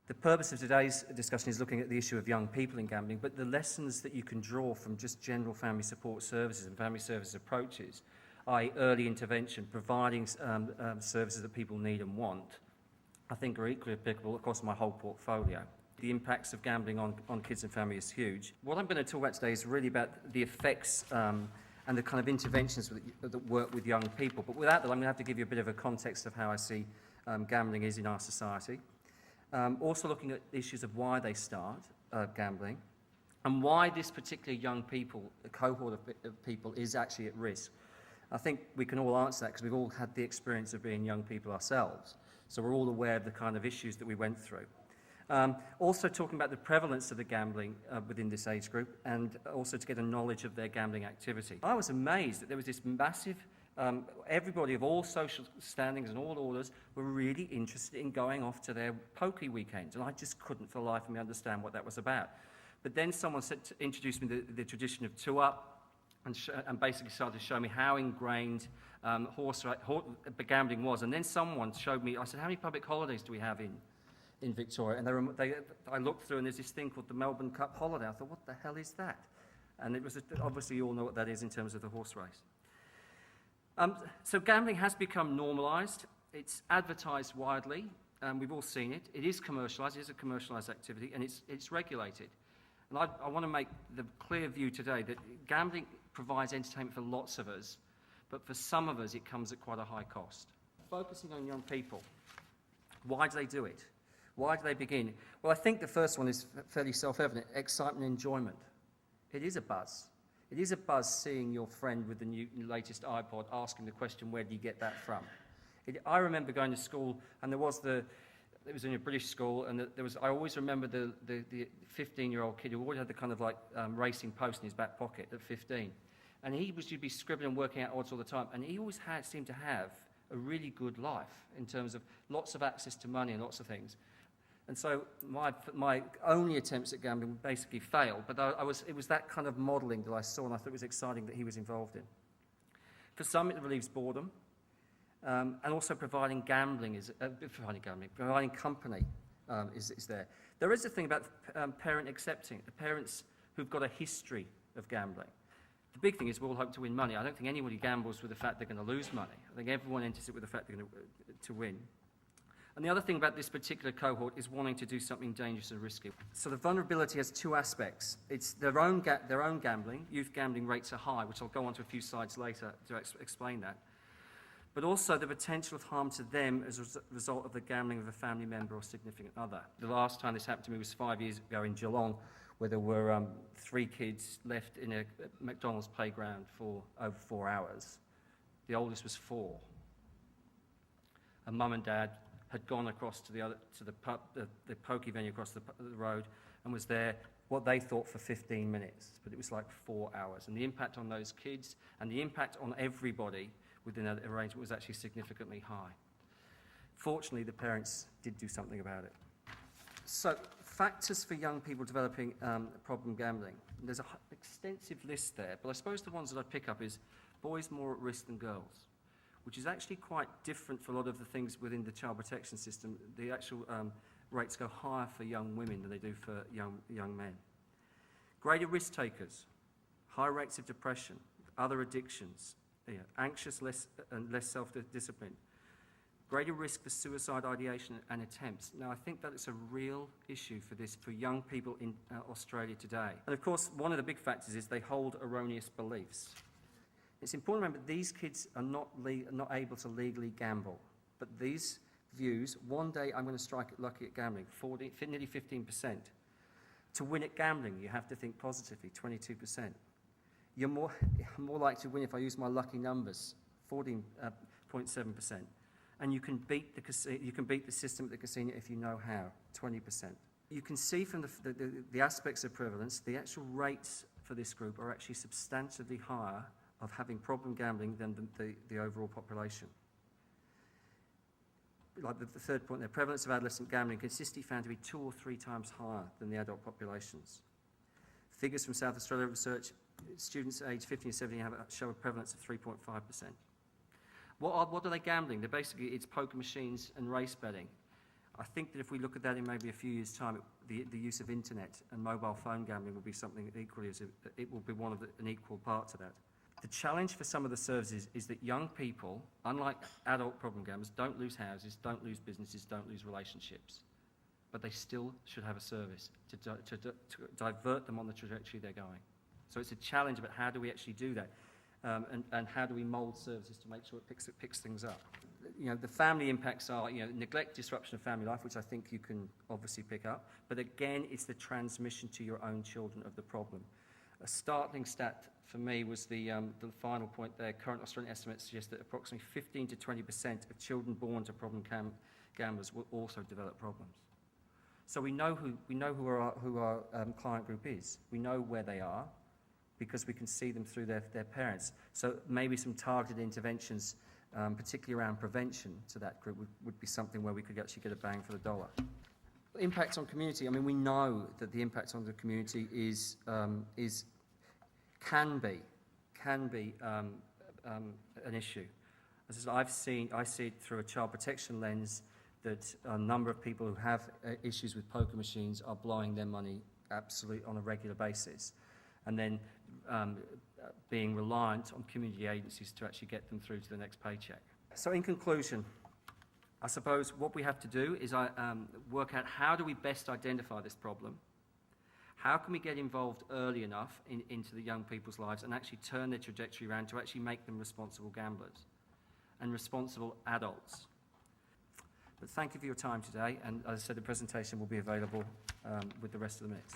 The purpose of today's discussion is looking at the issue of young people in gambling, but the lessons that you can draw from just general family support services and family services approaches, i.e. early intervention, providing services that people need and want, I think are equally applicable across my whole portfolio. The impacts of gambling on kids and family is huge. What I'm going to talk about today is really about the effects and the kind of interventions that work with young people. But without that, I'm going to have to give you a bit of a context of how I see gambling is in our society. Also looking at issues of why they start gambling and why this particular young people, a cohort of people, is actually at risk. I think we can all answer that because we've all had the experience of being young people ourselves. So we're all aware of the kind of issues that we went through. Also talking about the prevalence of the gambling within this age group and also to get a knowledge of their gambling activity. I was amazed that there was this massive, everybody of all social standings and all orders were really interested in going off to their pokie weekends, and I just couldn't for the life of me understand what that was about. But then someone introduced me to the tradition of two-up and basically started to show me how ingrained gambling was. And then someone showed me, I said, how many public holidays do we have in Victoria? And I looked through and there's this thing called the Melbourne Cup holiday. I thought, what the hell is that? And it was, obviously you all know what that is in terms of the horse race. So gambling has become normalised. It's advertised widely. We've all seen it. It is commercialised. It is a commercialised activity, and it's regulated. And I want to make the clear view today that gambling provides entertainment for lots of us, but for some of us it comes at quite a high cost. Focusing on young people, why do they do it? Why do they begin? Well, I think the first one is fairly self-evident: excitement and enjoyment. It is a buzz. It is a buzz seeing your friend with the latest iPod asking the question, where did you get that from? I remember going to school, and it was in a British school, and I always remember the 15-year-old kid who always had the kind of like racing post in his back pocket at 15. And you'd be scribbling and working out odds all the time, and he always seemed to have a really good life in terms of lots of access to money and lots of things. And so my only attempts at gambling basically failed, but it was that kind of modelling that I saw, and I thought it was exciting that he was involved in. For some, it relieves boredom, and also providing company is there. There is a thing about parent accepting, the parents who've got a history of gambling. The big thing is we all hope to win money. I don't think anybody gambles with the fact they're going to lose money. I think everyone enters it with the fact they're going to win. And the other thing about this particular cohort is wanting to do something dangerous and risky. So the vulnerability has two aspects. It's their own gambling. Youth gambling rates are high, which I'll go on to a few slides later to explain that. But also the potential of harm to them as a result of the gambling of a family member or significant other. The last time this happened to me was 5 years ago in Geelong, where there were 3 kids left in a McDonald's playground for over 4 hours. The oldest was 4. And mum and dad had gone across to the pokie venue across the road and was there, what they thought, for 15 minutes, but it was like 4 hours. And the impact on those kids and the impact on everybody within that arrangement was actually significantly high. Fortunately, the parents did do something about it. So, factors for young people developing problem gambling. There's an extensive list there, but I suppose the ones that I pick up is boys more at risk than girls, which is actually quite different for a lot of the things within the child protection system. The actual rates go higher for young women than they do for young men. Greater risk takers, high rates of depression, other addictions, anxious and less self-discipline, greater risk for suicide ideation and attempts. Now, I think that is a real issue for young people in Australia today. And of course, one of the big factors is they hold erroneous beliefs. It's important to remember these kids are not able to legally gamble, but these views, one day I'm going to strike it lucky at gambling, nearly 15%. To win at gambling, you have to think positively, 22%. You're more likely to win if I use my lucky numbers, 14.7%. And you can beat the system at the casino if you know how, 20%. You can see from the aspects of prevalence, the actual rates for this group are actually substantially higher of having problem gambling than the overall population. Like the third point, the prevalence of adolescent gambling consistently found to be 2 or 3 times higher than the adult populations. Figures from South Australia research, students aged 15 and 17 show a prevalence of 3.5%. What are they gambling? They're basically, it's poker machines and race betting. I think that if we look at that in maybe a few years' time, the use of internet and mobile phone gambling will be something equally it will be an equal part to that. The challenge for some of the services is that young people, unlike adult problem gamblers, don't lose houses, don't lose businesses, don't lose relationships. But they still should have a service to divert them on the trajectory they're going. So it's a challenge about how do we actually do that, and how do we mould services to make sure it picks things up. You know, the family impacts are, you know, neglect, disruption of family life, which I think you can obviously pick up. But again, it's the transmission to your own children of the problem. A startling stat for me was the final point there. Current Australian estimates suggest that approximately 15 to 20% of children born to problem gamblers will also develop problems. So we know who our client group is. We know where they are because we can see them through their parents. So maybe some targeted interventions, particularly around prevention to that group, would be something where we could actually get a bang for the dollar. Impact on community. I mean, we know that the impact on the community can be an issue. As I said, I see it through a child protection lens that a number of people who have issues with poker machines are blowing their money absolutely on a regular basis, and then being reliant on community agencies to actually get them through to the next paycheck. So in conclusion, I suppose what we have to do is work out how do we best identify this problem, how can we get involved early enough into the young people's lives and actually turn their trajectory around to actually make them responsible gamblers and responsible adults. But thank you for your time today, and as I said, the presentation will be available with the rest of the minutes.